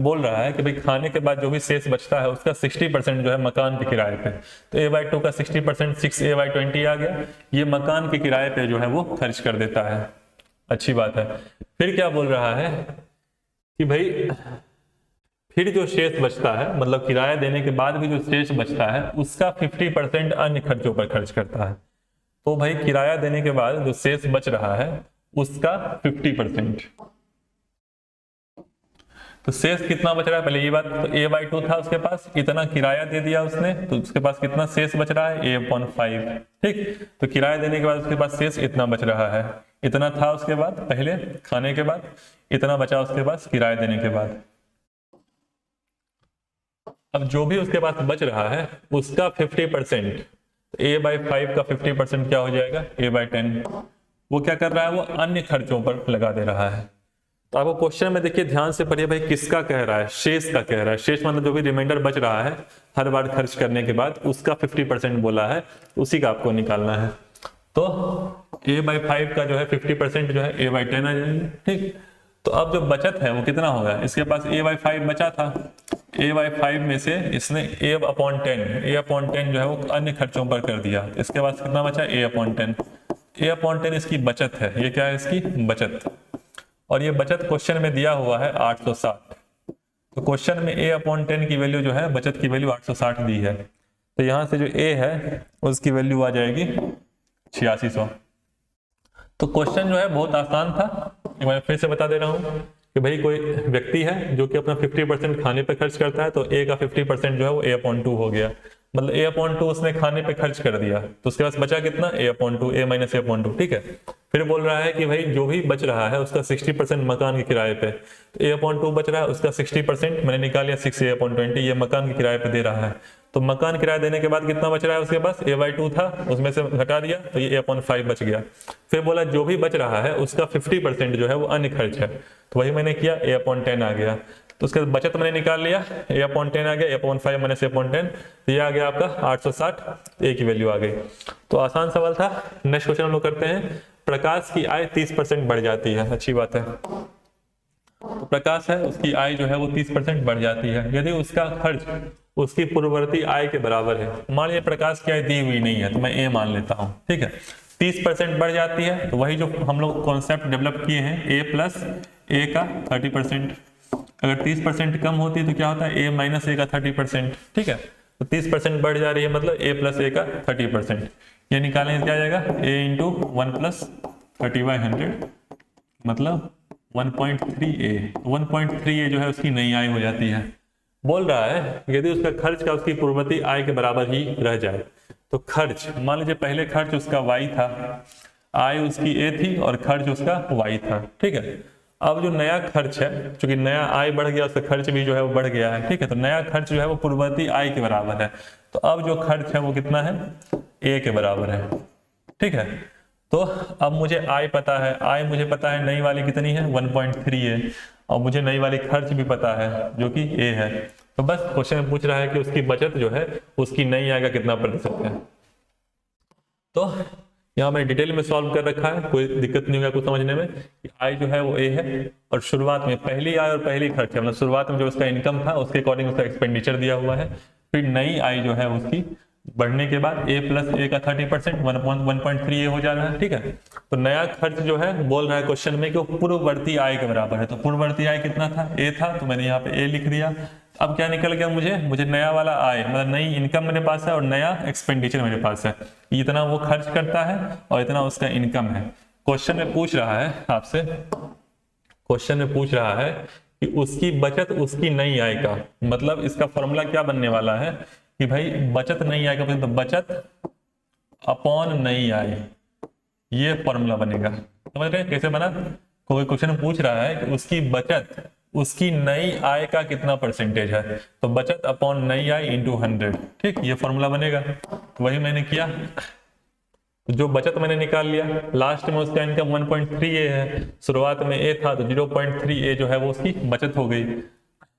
बोल रहा है कि भाई खाने के बाद जो भी शेष बचता है उसका 60% जो है मकान के किराए पे, तो A/2 का 60% 6A/20 आ गया, ये मकान के किराए पे जो है वो खर्च कर देता है। अच्छी बात है। फिर क्या बोल रहा है कि भाई फिर जो शेष बचता है, मतलब किराया देने के बाद भी जो शेष बचता है उसका 50% अन्य खर्चों पर खर्च करता है। तो भाई किराया देने के बाद जो शेष बच रहा है उसका 50%, तो शेष कितना बच रहा है, पहले ये बात, तो A/2 था उसके पास, इतना किराया दे दिया उसने, तो उसके पास कितना शेष बच रहा है A/5। ठीक, तो किराया देने के बाद उसके पास शेष इतना बच रहा है, इतना था उसके बाद पहले खाने के बाद, इतना बचा उसके पास किराया देने के बाद। अब जो भी उसके पास बच रहा है उसका 50%, A/5 का 50% क्या हो जाएगा A/10, वो क्या कर रहा है, वो अन्य खर्चों पर लगा दे रहा है। तो आपको क्वेश्चन में देखिए ध्यान से पढ़िए, भाई किसका कह रहा है, शेष का कह रहा है। शेष मतलब जो भी रिमाइंडर बच रहा है हर बार खर्च करने के बाद उसका 50% बोला है, उसी का आपको निकालना है। तो A/5 का जो है 50% जो है A/10 आ जाएंगे। ठीक, तो अब जो बचत है वो कितना होगा, इसके पास A/5 बचा था, A/5 में से इसने A/10 जो है वो अन्य खर्चों पर कर दिया, इसके पास कितना बचा A/10 इसकी बचत है, ये क्या है इसकी बचत, और ये बचत क्वेश्चन में दिया हुआ है 860। तो क्वेश्चन में A/10 की वैल्यू जो है, बचत की वैल्यू 860 दी है, तो यहां से जो A है उसकी वैल्यू आ जाएगी 8600। तो क्वेश्चन जो है बहुत आसान था, एक बार फिर से बता दे रहा हूं कि भाई कोई व्यक्ति है जो कि अपना 50% खाने पर खर्च करता है, तो A का 50% जो है वो A/2 हो गया, मतलब a/2 उसने खाने पे खर्च कर दिया, तो उसके पास बचा कितना, a/2, a माइनस a/2, ठीक है। फिर बोल रहा है कि भाई जो भी बच रहा है उसका 60% मकान के किराए पे, तो a/2 बच रहा है, उसका 60% मैंने निकाल लिया 6a/20, ये मकान के किराए पे दे रहा है। तो मकान किराया देने के बाद कितना बच रहा है उसके पास, a/2 था, उसमें से घटा दिया तो ये a/5 बच गया। फिर बोला जो भी बच रहा है उसका 50% जो है वो अन्य खर्च है, तो वही मैंने किया, a/10 आ गया। तो उसके बाद बचत मैंने निकाल लिया, a/10 आ गया, a/5 माइनस a/10, तो ये आ गया आपका 860, ए की वैल्यू आ गई। तो आसान सवाल था। नेक्स्ट क्वेश्चन हम लोग करते हैं। प्रकाश की आय 30% बढ़ जाती है, अच्छी बात है। तो प्रकाश है, उसकी आय जो है वो 30% बढ़ जाती है यदि उसका खर्च उसकी पूर्ववर्ती आय के बराबर है। मान लीजिए प्रकाश की आय दी हुई नहीं है, तो मैं ए मान लेता हूँ, ठीक है। 30% बढ़ जाती है, तो वही जो हम लोग कॉन्सेप्ट डेवलप किए हैं, a प्लस ए का 30%। अगर 30% कम होती है तो क्या होता है, a माइनस ए का 30%, ठीक है। तो 30% बढ़ जा रही है, मतलब a प्लस ए का 30%। ये निकालेंगे क्या आ जाएगा, a इंटू 1 प्लस 30/100 मतलब 1.3a। 1.3a जो है उसकी नई आय हो जाती है। बोल रहा है यदि उसका खर्च का उसकी पूर्ववर्ती आय के बराबर ही रह जाए, तो खर्च, मान लीजिए पहले खर्च उसका y था, आय उसकी a थी और खर्च उसका y था, ठीक है। अब जो नया खर्च है, चूंकि नया आय बढ़ गया, उसका खर्च भी जो है वो बढ़ गया है, ठीक है। तो नया खर्च जो है वो पूर्ववर्ती आय के बराबर है, तो अब जो खर्च है वो कितना है, a के बराबर है, ठीक है। तो अब मुझे आय पता है, आय मुझे पता है नई वाली कितनी है, 1.3 है, और मुझे नई वाली खर्च भी पता है जो कि a है। तो बस क्वेश्चन में पूछ रहा है कि उसकी बचत जो है उसकी नई आय का कितना प्रतिशत है। तो यहाँ मैंने डिटेल में सॉल्व कर रखा है, कोई दिक्कत नहीं होगा कुछ समझने में। कि आय जो है वो a है, और शुरुआत में पहली आय और पहली खर्च है, मतलब शुरुआत में जो उसका इनकम था उसके अकॉर्डिंग उसका एक्सपेंडिचर दिया हुआ है। फिर नई आय जो है उसकी बढ़ने के बाद a प्लस ए का 30% 1.3a हो जा रहा है, ठीक है। तो नया खर्च जो है बोल रहा है क्वेश्चन में कि वो पूर्ववर्ती आय के बराबर है, तो पूर्ववर्ती आय कितना था, a था, तो मैंने यहाँ पे a लिख दिया। अब क्या निकल गया, मुझे नया वाला आय मतलब नई इनकम मेरे पास है और नया एक्सपेंडिचर मेरे पास है। इतना वो खर्च करता है और इतना उसका इनकम है। क्वेश्चन में पूछ रहा है आपसे, क्वेश्चन में पूछ रहा है कि उसकी बचत उसकी नई आय का, मतलब इसका फॉर्मूला क्या बनने वाला है कि भाई बचत नई आय का, तो बचत अपॉन नई आय, ये फॉर्मूला बनेगा। समझ रहे हैं कैसे बना। कोई क्वेश्चन पूछ रहा है कि उसकी बचत उसकी नई आय का कितना परसेंटेज है, तो बचत अपॉन नई आय इंटू 100, ठीक, ये फॉर्मूला बनेगा। वही मैंने किया, जो बचत मैंने निकाल लिया, लास्ट में उसका इनकम 1.3a है, शुरुआत में a था, तो 0.3a जो है वो उसकी बचत हो गई।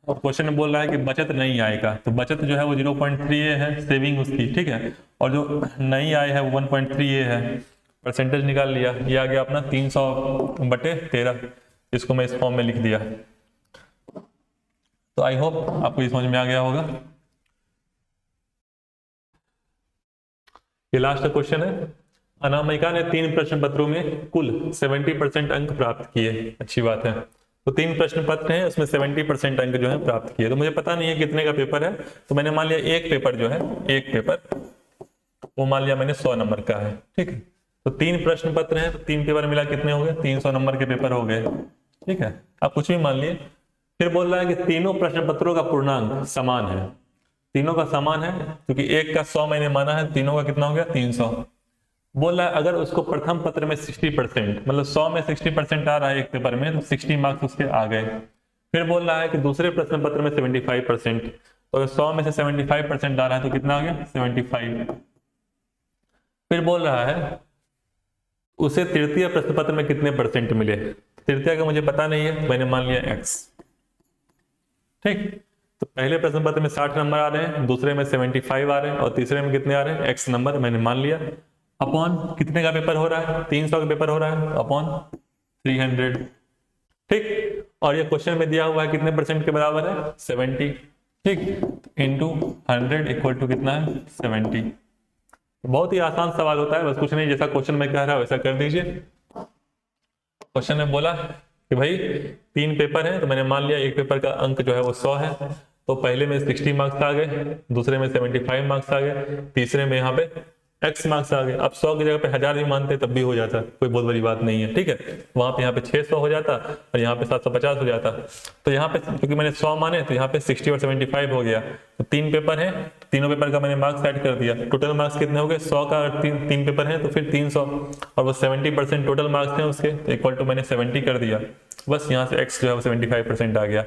और क्वेश्चन में बोल रहा है कि बचत नहीं आएगा, तो बचत जो है वो 0.3a है, सेविंग उसकी, ठीक है। और जो नई आय है वो 1.3a है, परसेंटेज निकाल लिया, ये आ गया अपना 300/13। इसको मैं इस फॉर्म में लिख दिया। तो आई होप आपको ये समझ में आ गया होगा। ये लास्ट क्वेश्चन है। अनामिका ने 3 प्रश्न पत्रों में कुल 70% अंक प्राप्त किए, अच्छी बात है। तो 3 प्रश्न पत्र हैं, उसमें 70% अंक जो है प्राप्त किए। तो मुझे पता नहीं है कितने का पेपर है, तो मैंने मान लिया एक पेपर जो है, एक पेपर वो मान लिया मैंने 100 नंबर का है, ठीक है। तो 3 प्रश्न पत्र हैं, तो 3 पेपर मिला कितने हो गए, 300 नंबर के पेपर हो गए, ठीक है। आप कुछ भी मान लिए। फिर बोल रहा है कि तीनों प्रश्न पत्रों का पूर्णांक समान है, तीनों का समान है, क्योंकि एक का 100 मैंने माना है, तीनों का कितना हो गया 300। बोल रहा है अगर उसको प्रथम पत्र में 60%, मतलब 100 में 60% आ रहा है एक पेपर में, तो 60 मार्क्स उसके आ गए। फिर बोल रहा है कि दूसरे प्रश्न पत्र में 75%, तो अगर 100 में से 75% आ रहा है तो कितना आ गया 75। फिर बोल रहा है उसे तृतीय प्रश्न पत्र में कितने परसेंट मिले। तृतीय का मुझे पता नहीं है, मैंने मान लिया x, ठीक। तो पहले प्रश्न पत्र में 60 नंबर आ रहे हैं, दूसरे में 75 आ रहे हैं, और तीसरे में कितने आ रहे हैं x नंबर, मैंने मान लिया। अपॉन कितने का पेपर हो रहा है, 300 का पेपर हो रहा है, अपॉन 300, ठीक। और ये क्वेश्चन में दिया हुआ है कितने परसेंट के बराबर है 70, ठीक। इंटू 100 इक्वल टू कितना है 70। बहुत ही आसान सवाल होता है, बस कुछ नहीं, जैसा क्वेश्चन में कह रहा है वैसा कर दीजिए। क्वेश्चन में बोला कि भाई 3 पेपर हैं, तो मैंने मान लिया एक पेपर का अंक जो है वो 100 है, तो पहले में 60 मार्क्स आ गए, दूसरे में 75 मार्क्स आ गए, तीसरे में यहाँ पे x मार्क्स आ गए। अब 100 की जगह पे 1000 भी मानते तब भी हो जाता, कोई बहुत बड़ी बात नहीं है, ठीक है। वहां पे यहाँ पे 600 हो जाता और यहाँ पे 750 हो जाता। तो यहाँ पे क्योंकि मैंने 100 माने तो यहाँ पे 60 और 75 हो गया। तो 3 पेपर है, तीनों पेपर का मैंने मार्क्स ऐड कर दिया। टोटल मार्क्स कितने हो गए? 100 का, अगर तीन पेपर है तो फिर 300, और वो 70% टोटल मार्क्स हैं उसके, तो इक्वल टू मैंने 70 कर दिया। बस यहाँ से x जो है वो 75% आ गया।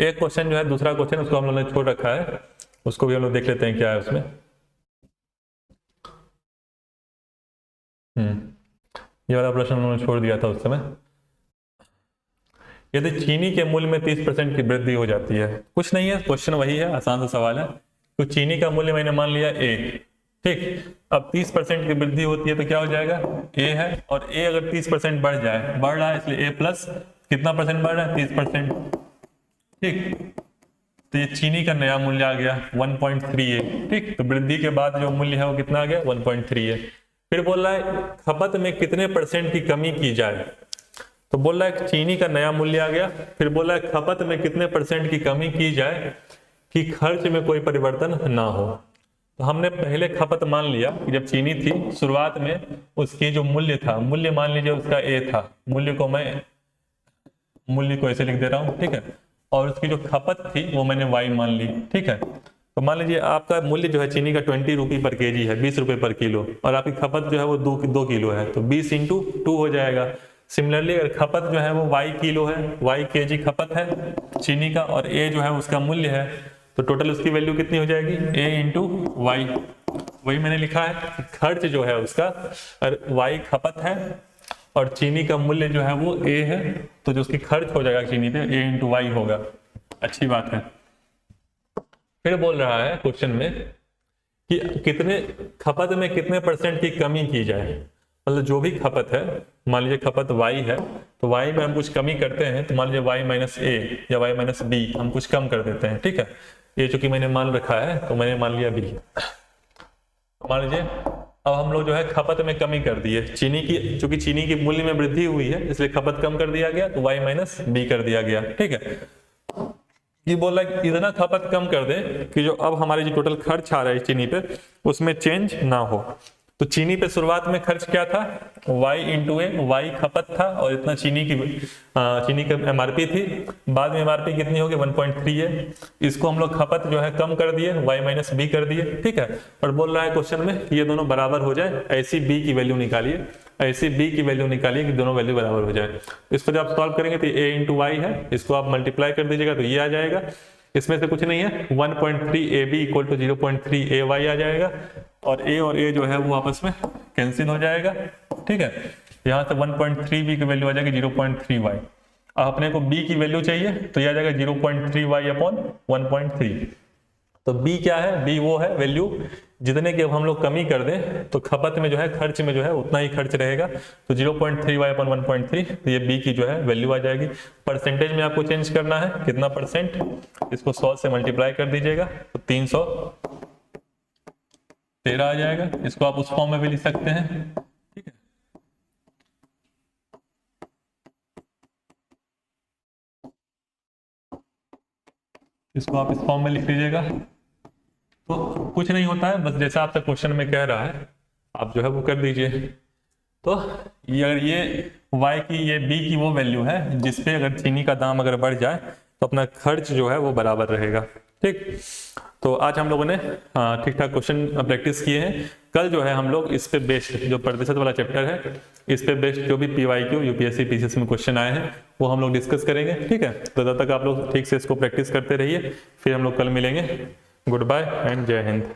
एक क्वेश्चन जो है, दूसरा क्वेश्चन उसको हम लोगों ने छोड़ रखा है, उसको भी हम लोग देख लेते हैं क्या है उसमें। ये वाला प्रश्न उन्होंने छोड़ दिया था उस समय। यदि चीनी के मूल्य में 30% की वृद्धि हो जाती है, कुछ नहीं है, क्वेश्चन वही है, आसान सा सवाल है। तो चीनी का मूल्य मैंने मान लिया a, ठीक। अब 30% की वृद्धि होती है तो क्या हो जाएगा? a है, और a अगर 30% बढ़ जाए, बढ़ रहा है इसलिए a प्लस कितना परसेंट बढ़ रहा है? 30%, ठीक। तो ये चीनी का नया मूल्य आ गया 1.3 a, ठीक। तो वृद्धि के बाद जो मूल्य है वो कितना आ गया? 1.3 a। फिर बोल रहा है खपत में कितने % की कमी की जाए। तो बोल रहा है चीनी का नया मूल्य आ गया, फिर बोल रहा है खपत में कितने % की कमी की जाए कि खर्च में कोई परिवर्तन ना हो। तो हमने पहले खपत मान लिया कि जब चीनी थी शुरुआत में, उसकी जो मूल्य था, मूल्य मान लीजिए उसका a था, मूल्य को ऐसे लिख दे रहा हूं, ठीक है। और उसकी जो खपत थी वो मैंने y मान ली, ठीक है। तो मान लीजिए आपका मूल्य जो है चीनी का 20 रुपये पर केजी है, 20 रुपये पर किलो, और आपकी खपत जो है वो 2 किलो है, तो 20 × 2 हो जाएगा। सिमिलरली अगर खपत जो है वो y किलो है, y केजी खपत है चीनी का, और a जो है उसका मूल्य है, तो टोटल उसकी वैल्यू कितनी हो जाएगी? a × y। वही मैंने लिखा है, खर्च जो है उसका y खपत है और चीनी का मूल्य जो है वो a है, तो जो उसकी खर्च हो जाएगा चीनी पे a × y होगा। अच्छी बात है। फिर बोल रहा है क्वेश्चन में कि कितने खपत में कितने % की कमी की जाए। मतलब जो भी खपत है, मान लीजिए खपत y है, तो y में हम कुछ कमी करते हैं, तो मान लीजिए y - a या y - b हम कुछ कम कर देते हैं, ठीक है। ये चूंकि मैंने मान रखा है तो मैंने मान लिया b। मान लीजिए अब हम लोग जो है खपत में कमी कर दी है, चीनी की, चूंकि चीनी की मूल्य में वृद्धि हुई है इसलिए खपत कम कर दिया गया, तो y - b कर दिया गया, ठीक है। ये बोल रहा है इतना खपत कम कर दे कि जो अब हमारे जो टोटल खर्च आ रहा है चीनी पे उसमें चेंज ना हो। तो चीनी पे शुरुआत में खर्च क्या था? y × a, y खपत था और इतना चीनी की MRP थी। बाद में MRP कितनी होगी? 1.3 है। इसको हम लोग खपत जो है कम कर दिए, y - b कर दिए, ठीक है। और बोल रहा है क्वेश्चन में कि ये दोनों बराबर हो जाए, ऐसी b की वैल्यू निकालिए, ऐसी b की वैल्यू निकालिए कि दोनों वैल्यू बराबर हो जाए। इसको जब आप सॉल्व करेंगे तो a × y है, इसको आप मल्टीप्लाई कर दीजिएगा तो ये आ जाएगा। इसमें से कुछ नहीं है, 1.3 ab = 0.3 ay आ जाएगा, और a और a जो है वो आपस में कैंसिल हो जाएगा, ठीक है। यहाँ से 1.3 b की वैल्यू आ जाएगी 0.3 y। अब अपने को b की वैल्यू चाहिए तो यह आ जाएगा 0.3 y / 1.3। तो b क्या है? b वो है वैल्यू जितने की अब हम लोग कमी कर दें तो खपत में जो है, खर्च में जो है उतना ही खर्च रहेगा। तो 0.3 y / 1.3, तो ये b की जो है वैल्यू आ जाएगी। परसेंटेज में आपको चेंज करना है, कितना %? इसको 100 से मल्टीप्लाई कर दीजिएगा तो 313 आ जाएगा। इसको आप उस फॉर्म में भी लिख सकते हैं, ठीक है। इसको आप इस फॉर्म में लिख लीजिएगा। तो कुछ नहीं होता है, बस जैसा आपसे क्वेश्चन में कह रहा है आप जो है वो कर दीजिए। तो ये y की, ये b की वो वैल्यू है जिसपे अगर चीनी का दाम अगर बढ़ जाए तो अपना खर्च जो है वो बराबर रहेगा, ठीक। तो आज हम लोगों ने ठीक ठाक क्वेश्चन प्रैक्टिस किए हैं। कल जो है हम लोग इस पे बेस्ड जो प्रतिशत वाला चैप्टर है, इस पे बेस्ड जो भी PYQ UPSC PCS में क्वेश्चन आए हैं वो हम लोग डिस्कस करेंगे, ठीक है। तो तब तक आप लोग ठीक से इसको प्रैक्टिस करते रहिए, फिर हम लोग कल मिलेंगे। गुड बाय एंड जय हिंद।